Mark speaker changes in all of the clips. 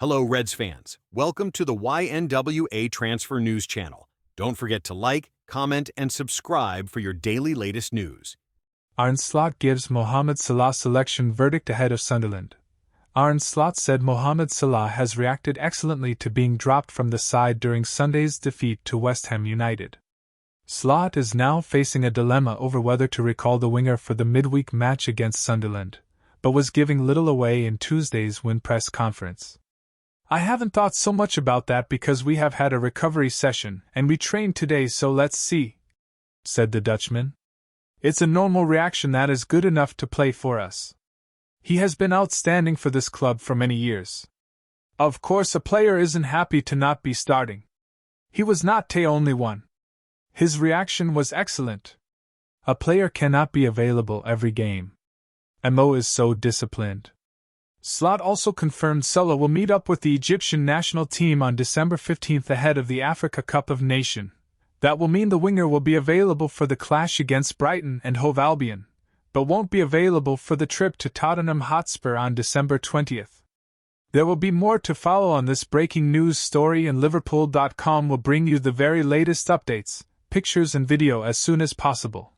Speaker 1: Hello, Reds fans. Welcome to the YNWA Transfer News Channel. Don't forget to like, comment, and subscribe for your daily latest news.
Speaker 2: Arne Slot gives Mohamed Salah selection verdict ahead of Sunderland. Arne Slot said Mohamed Salah has reacted excellently to being dropped from the side during Sunday's defeat to West Ham United. Slot is now facing a dilemma over whether to recall the winger for the midweek match against Sunderland, but was giving little away in Tuesday's win press conference. "I haven't thought so much about that because we have had a recovery session and we trained today, so let's see," said the Dutchman. "It's a normal reaction that is good enough to play for us. He has been outstanding for this club for many years. Of course, a player isn't happy to not be starting. He was not the only one. His reaction was excellent. A player cannot be available every game. Mo is so disciplined." Slot also confirmed Salah will meet up with the Egyptian national team on December 15th ahead of the Africa Cup of Nations. That will mean the winger will be available for the clash against Brighton and Hove Albion, but won't be available for the trip to Tottenham Hotspur on December 20th. There will be more to follow on this breaking news story, and Liverpool.com will bring you the very latest updates, pictures and video as soon as possible.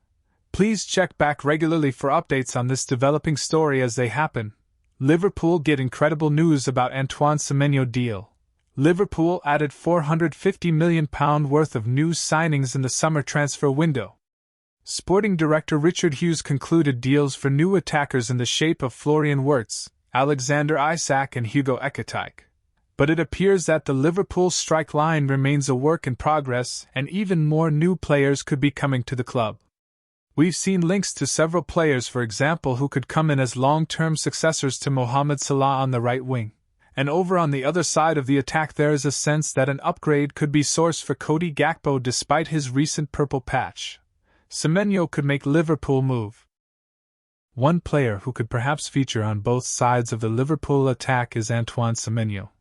Speaker 2: Please check back regularly for updates on this developing story as they happen. Liverpool get incredible news about Antoine Semenyo deal. Liverpool added £450 million worth of new signings in the summer transfer window. Sporting director Richard Hughes concluded deals for new attackers in the shape of Florian Wirtz, Alexander Isak and Hugo Ekitike. But it appears that the Liverpool strike line remains a work in progress, and even more new players could be coming to the club. We've seen links to several players, for example, who could come in as long-term successors to Mohamed Salah on the right wing. And over on the other side of the attack there is a sense that an upgrade could be sourced for Cody Gakpo despite his recent purple patch. Semenyo could make Liverpool move. One player who could perhaps feature on both sides of the Liverpool attack is Antoine Semenyo.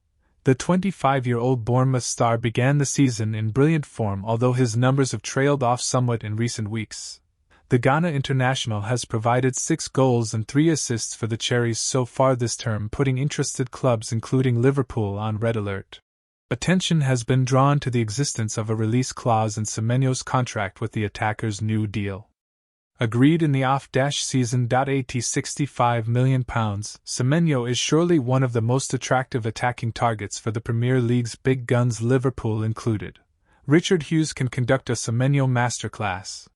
Speaker 2: The 25-year-old Bournemouth star began the season in brilliant form, although his numbers have trailed off somewhat in recent weeks. The Ghana international has provided 6 goals and 3 assists for the Cherries so far this term, putting interested clubs including Liverpool on red alert. Attention has been drawn to the existence of a release clause in Semenyo's contract with the attacker's new deal. Agreed in the off-season at £65 million, Semenyo is surely one of the most attractive attacking targets for the Premier League's big guns, Liverpool included. Richard Hughes can conduct a Semenyo masterclass.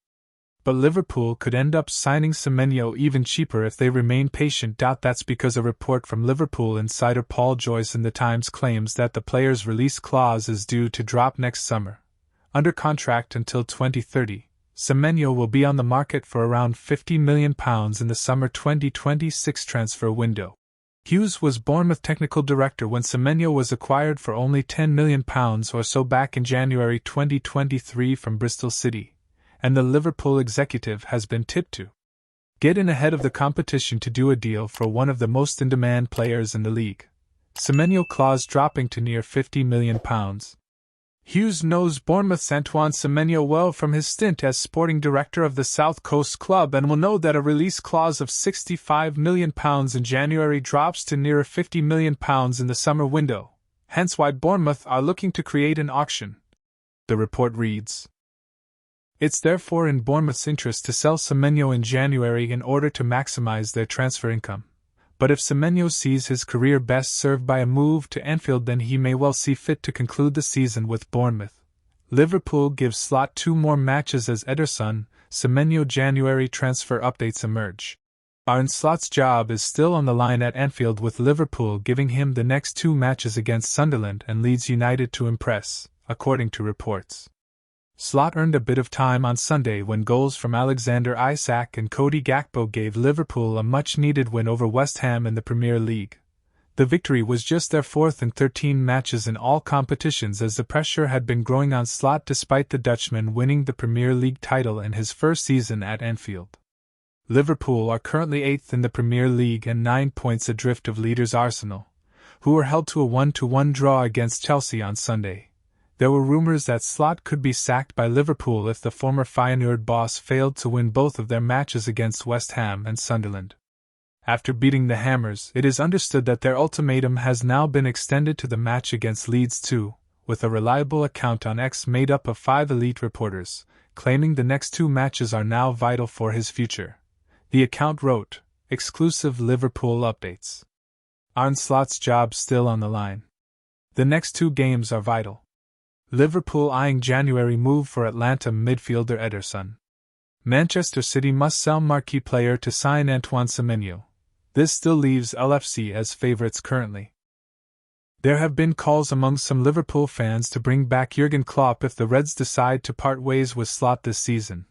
Speaker 2: But Liverpool could end up signing Semenyo even cheaper if they remain patient. That's because a report from Liverpool insider Paul Joyce in The Times claims that the player's release clause is due to drop next summer. Under contract until 2030, Semenyo will be on the market for around £50 million in the summer 2026 transfer window. Hughes was Bournemouth technical director when Semenyo was acquired for only £10 million or so back in January 2023 from Bristol City. And the Liverpool executive has been tipped to get in ahead of the competition to do a deal for one of the most in-demand players in the league. Semenyo clause dropping to near £50 million. Hughes knows Bournemouth's Antoine Semenyo well from his stint as sporting director of the South Coast club, and will know that a release clause of £65 million in January drops to near £50 million in the summer window, hence why Bournemouth are looking to create an auction. The report reads, "It's therefore in Bournemouth's interest to sell Semenyo in January in order to maximize their transfer income. But if Semenyo sees his career best served by a move to Anfield, then he may well see fit to conclude the season with Bournemouth." Liverpool gives Slot 2 more matches as Ederson. Semenyo January transfer updates emerge. Arne Slot's job is still on the line at Anfield, with Liverpool giving him the next 2 matches against Sunderland and Leeds United to impress, according to reports. Slot earned a bit of time on Sunday when goals from Alexander Isak and Cody Gakpo gave Liverpool a much-needed win over West Ham in the Premier League. The victory was just their 4th in 13 matches in all competitions, as the pressure had been growing on Slot despite the Dutchman winning the Premier League title in his first season at Anfield. Liverpool are currently 8th in the Premier League and 9 points adrift of leaders Arsenal, who were held to a 1-1 draw against Chelsea on Sunday. There were rumors that Slot could be sacked by Liverpool if the former Feyenoord boss failed to win both of their matches against West Ham and Sunderland. After beating the Hammers, it is understood that their ultimatum has now been extended to the match against Leeds too, with a reliable account on X made up of 5 elite reporters, claiming the next 2 matches are now vital for his future. The account wrote, "Exclusive Liverpool updates. Arne Slot's job still on the line. The next 2 games are vital. Liverpool eyeing January move for Atlanta midfielder Ederson. Manchester City must sell marquee player to sign Antoine Semenyo. This still leaves LFC as favourites currently. There have been calls among some Liverpool fans to bring back Jurgen Klopp if the Reds decide to part ways with Slot this season.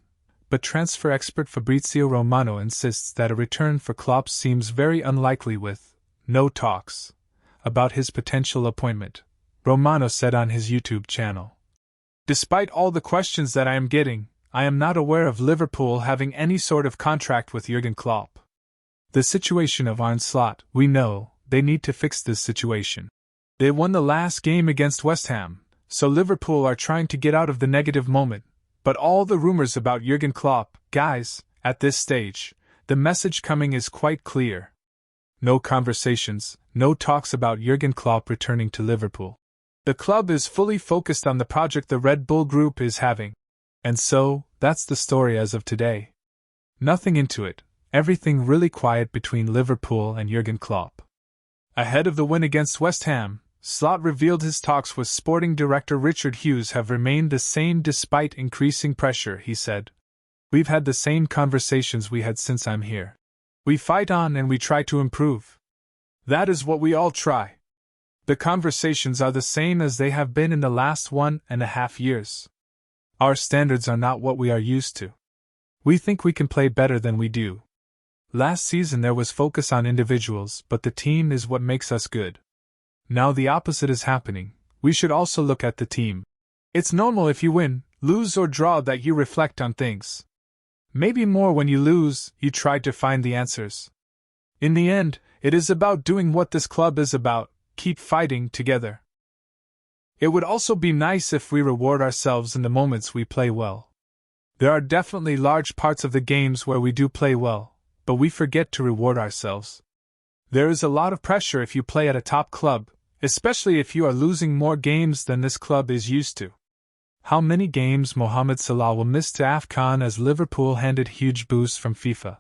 Speaker 2: But transfer expert Fabrizio Romano insists that a return for Klopp seems very unlikely with no talks about his potential appointment," Romano said on his YouTube channel. "Despite all the questions that I am getting, I am not aware of Liverpool having any sort of contract with Jurgen Klopp. The situation of Arne Slot, we know, they need to fix this situation. They won the last game against West Ham, so Liverpool are trying to get out of the negative moment, but all the rumors about Jurgen Klopp, guys, at this stage, the message coming is quite clear. No conversations, no talks about Jurgen Klopp returning to Liverpool. The club is fully focused on the project the Red Bull Group is having. And so, that's the story as of today. Nothing into it, everything really quiet between Liverpool and Jurgen Klopp." Ahead of the win against West Ham, Slot revealed his talks with sporting director Richard Hughes have remained the same despite increasing pressure, he said. "We've had the same conversations we had since I'm here. We fight on and we try to improve. That is what we all try. The conversations are the same as they have been in the last 1.5 years. Our standards are not what we are used to. We think we can play better than we do. Last season there was focus on individuals, but the team is what makes us good. Now the opposite is happening. We should also look at the team. It's normal if you win, lose or draw that you reflect on things. Maybe more when you lose, you try to find the answers. In the end, it is about doing what this club is about, keep fighting together. It would also be nice if we reward ourselves in the moments we play well. There are definitely large parts of the games where we do play well, but we forget to reward ourselves. There is a lot of pressure if you play at a top club, especially if you are losing more games than this club is used to. How many games Mohamed Salah will miss to AFCON as Liverpool handed huge boost from FIFA?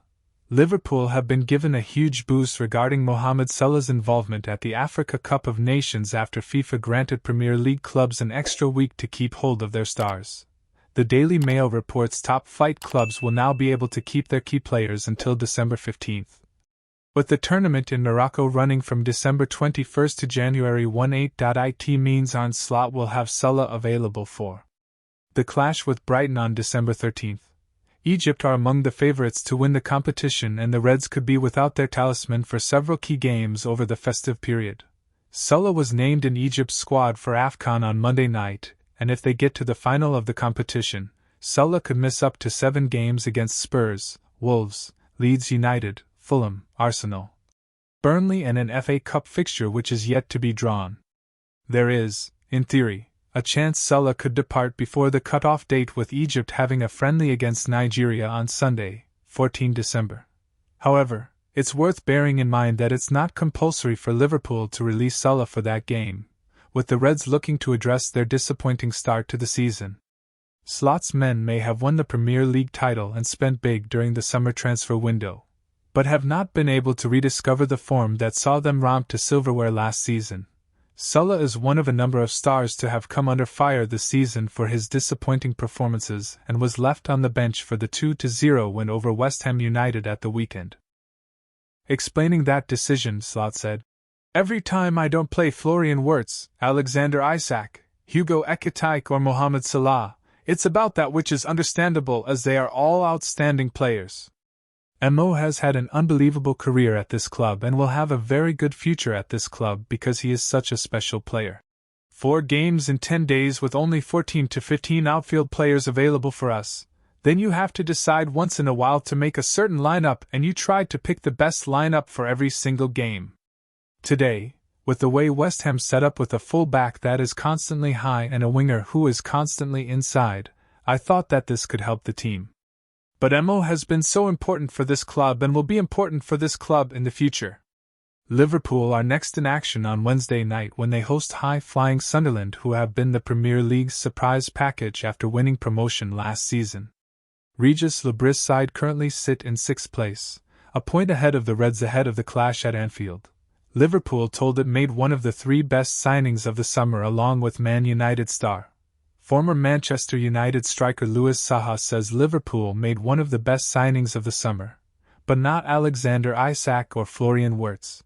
Speaker 2: Liverpool have been given a huge boost regarding Mohamed Salah's involvement at the Africa Cup of Nations after FIFA granted Premier League clubs an extra week to keep hold of their stars. The Daily Mail reports top flight clubs will now be able to keep their key players until December 15th. With the tournament in Morocco running from December 21st to January 18th, it means Arne Slot will have Salah available for the clash with Brighton on December 13th. Egypt are among the favourites to win the competition, and the Reds could be without their talisman for several key games over the festive period. Salah was named in Egypt's squad for AFCON on Monday night, and if they get to the final of the competition, Salah could miss up to 7 games against Spurs, Wolves, Leeds United, Fulham, Arsenal, Burnley, and an FA Cup fixture which is yet to be drawn. There is, in theory, a chance Salah could depart before the cut-off date, with Egypt having a friendly against Nigeria on Sunday, 14 December. However, it's worth bearing in mind that it's not compulsory for Liverpool to release Salah for that game, with the Reds looking to address their disappointing start to the season. Slot's men may have won the Premier League title and spent big during the summer transfer window, but have not been able to rediscover the form that saw them romp to silverware last season. Salah is one of a number of stars to have come under fire this season for his disappointing performances and was left on the bench for the 2-0 win over West Ham United at the weekend. Explaining that decision, Slot said, "Every time I don't play Florian Wirtz, Alexander Isak, Hugo Ekitike or Mohamed Salah, it's about that, which is understandable as they are all outstanding players. Mo has had an unbelievable career at this club and will have a very good future at this club because he is such a special player. 4 games in 10 days with only 14 to 15 outfield players available for us. Then you have to decide once in a while to make a certain lineup, and you try to pick the best lineup for every single game. Today, with the way West Ham set up with a full-back that is constantly high and a winger who is constantly inside, I thought that this could help the team. But Mo has been so important for this club and will be important for this club in the future. Liverpool are next in action on Wednesday night when they host high-flying Sunderland, who have been the Premier League's surprise package after winning promotion last season. Regis Lebris' side currently sit in 6th place, a point ahead of the Reds ahead of the clash at Anfield. Liverpool told it made one of the 3 best signings of the summer along with Man United star. Former Manchester United striker Louis Saha says Liverpool made one of the best signings of the summer, but not Alexander Isak or Florian Wirtz.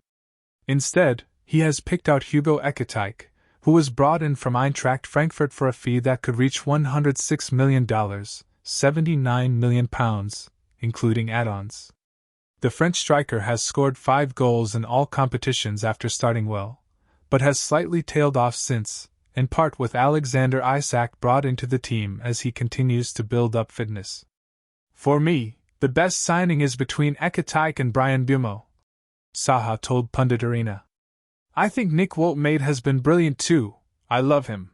Speaker 2: Instead, he has picked out Hugo Ekitike, who was brought in from Eintracht Frankfurt for a fee that could reach $106 million, £79 million, including add-ons. The French striker has scored 5 goals in all competitions after starting well, but has slightly tailed off since, in part with Alexander Isak brought into the team as he continues to build up fitness. For me, the best signing is between Ekitike and Brian Bumo, Saha told Pundit Arena. I think Nick Woltmade has been brilliant too. I love him.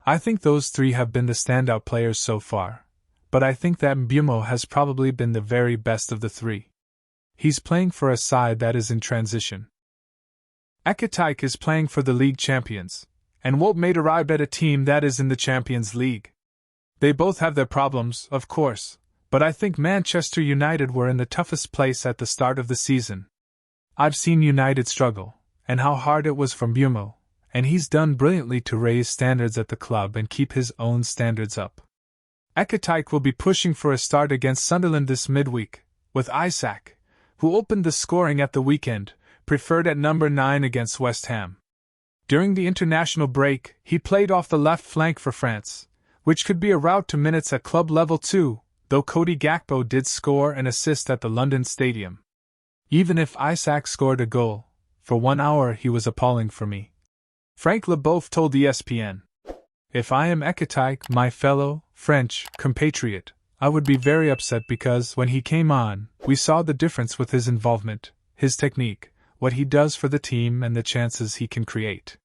Speaker 2: I think those 3 have been the standout players so far, but I think that Mbumo has probably been the very best of the 3. He's playing for a side that is in transition. Ekitike is playing for the league champions, and Woltmade arrived at a team that is in the Champions League. They both have their problems, of course, but I think Manchester United were in the toughest place at the start of the season. I've seen United struggle, and how hard it was for Mbumo, and he's done brilliantly to raise standards at the club and keep his own standards up. Ekitike will be pushing for a start against Sunderland this midweek, with Isak, who opened the scoring at the weekend, preferred at number 9 against West Ham. During the international break, he played off the left flank for France, which could be a route to minutes at club level too, though Cody Gakpo did score and assist at the London Stadium. Even if Isak scored a goal, for 1 hour he was appalling for me. Frank Leboeuf told ESPN, "If I am Ekitike, my fellow French compatriot, I would be very upset because when he came on, we saw the difference with his involvement, his technique, what he does for the team and the chances he can create.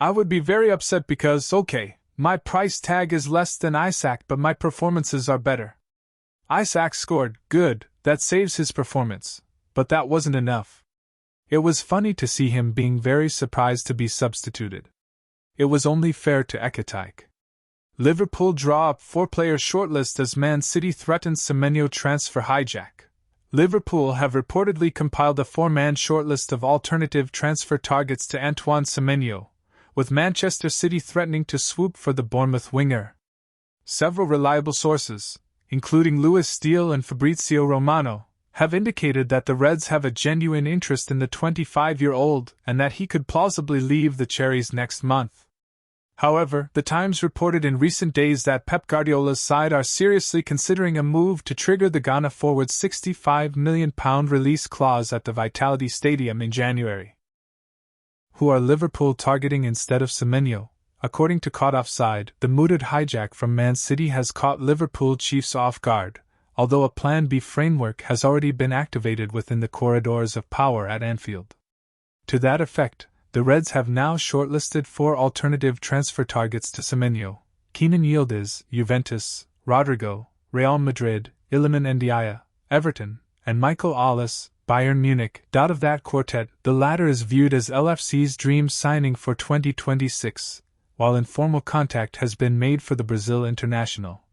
Speaker 2: I would be very upset because, okay, my price tag is less than Isak but my performances are better. Isak scored, good, that saves his performance. But that wasn't enough. It was funny to see him being very surprised to be substituted. It was only fair to Ekitike." Liverpool draw up 4-player shortlist as Man City threatens Semenyo transfer hijack. Liverpool have reportedly compiled a 4-man shortlist of alternative transfer targets to Antoine Semenyo, with Manchester City threatening to swoop for the Bournemouth winger. Several reliable sources, including Louis Steele and Fabrizio Romano, have indicated that the Reds have a genuine interest in the 25-year-old and that he could plausibly leave the Cherries next month. However, the Times reported in recent days that Pep Guardiola's side are seriously considering a move to trigger the Ghana forward's £65 million release clause at the Vitality Stadium in January. Who are Liverpool targeting instead of Semenyo? According to Caught Offside, the mooted hijack from Man City has caught Liverpool chiefs off guard, although a Plan B framework has already been activated within the corridors of power at Anfield. To that effect, the Reds have now shortlisted 4 alternative transfer targets to Semenyo: Kenan Yildiz, Juventus; Rodrigo, Real Madrid; Iliman Ndiaye, Everton; and Michael Olise, Bayern Munich. Out of that quartet, the latter is viewed as LFC's dream signing for 2026, while informal contact has been made for the Brazil international.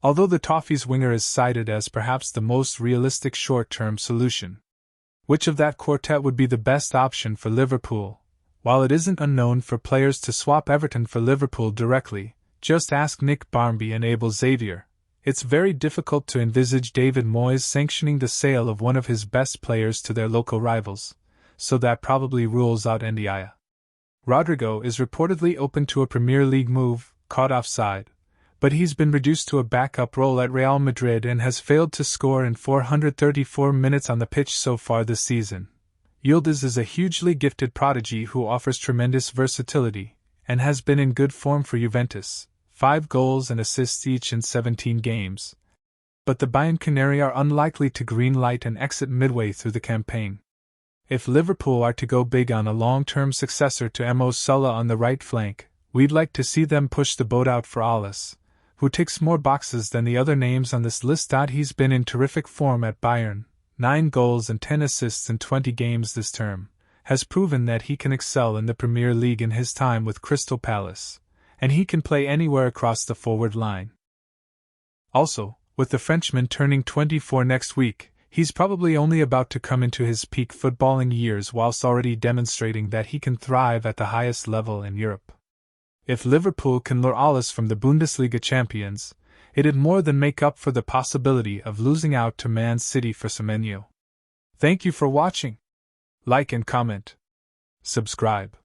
Speaker 2: Although the Toffees winger is cited as perhaps the most realistic short-term solution. Which of that quartet would be the best option for Liverpool? While it isn't unknown for players to swap Everton for Liverpool directly, just ask Nick Barmby and Abel Xavier. It's very difficult to envisage David Moyes sanctioning the sale of one of his best players to their local rivals, so that probably rules out Ndiaye. Rodrigo is reportedly open to a Premier League move, Caught Offside, but he's been reduced to a backup role at Real Madrid and has failed to score in 434 minutes on the pitch so far this season. Yildiz is a hugely gifted prodigy who offers tremendous versatility, and has been in good form for Juventus, 5 goals and assists each in 17 games. But the Bayern Canary are unlikely to green-light and exit midway through the campaign. If Liverpool are to go big on a long-term successor to Mo Salah on the right flank, we'd like to see them push the boat out for Olise, who ticks more boxes than the other names on this list. He's been in terrific form at Bayern, 9 goals and 10 assists in 20 games this term, has proven that he can excel in the Premier League in his time with Crystal Palace, and he can play anywhere across the forward line. Also, with the Frenchman turning 24 next week, he's probably only about to come into his peak footballing years whilst already demonstrating that he can thrive at the highest level in Europe. If Liverpool can lure alles from the Bundesliga champions, it'd more than make up for the possibility of losing out to Man City for Semenyo. Thank you for watching. Like and comment. Subscribe.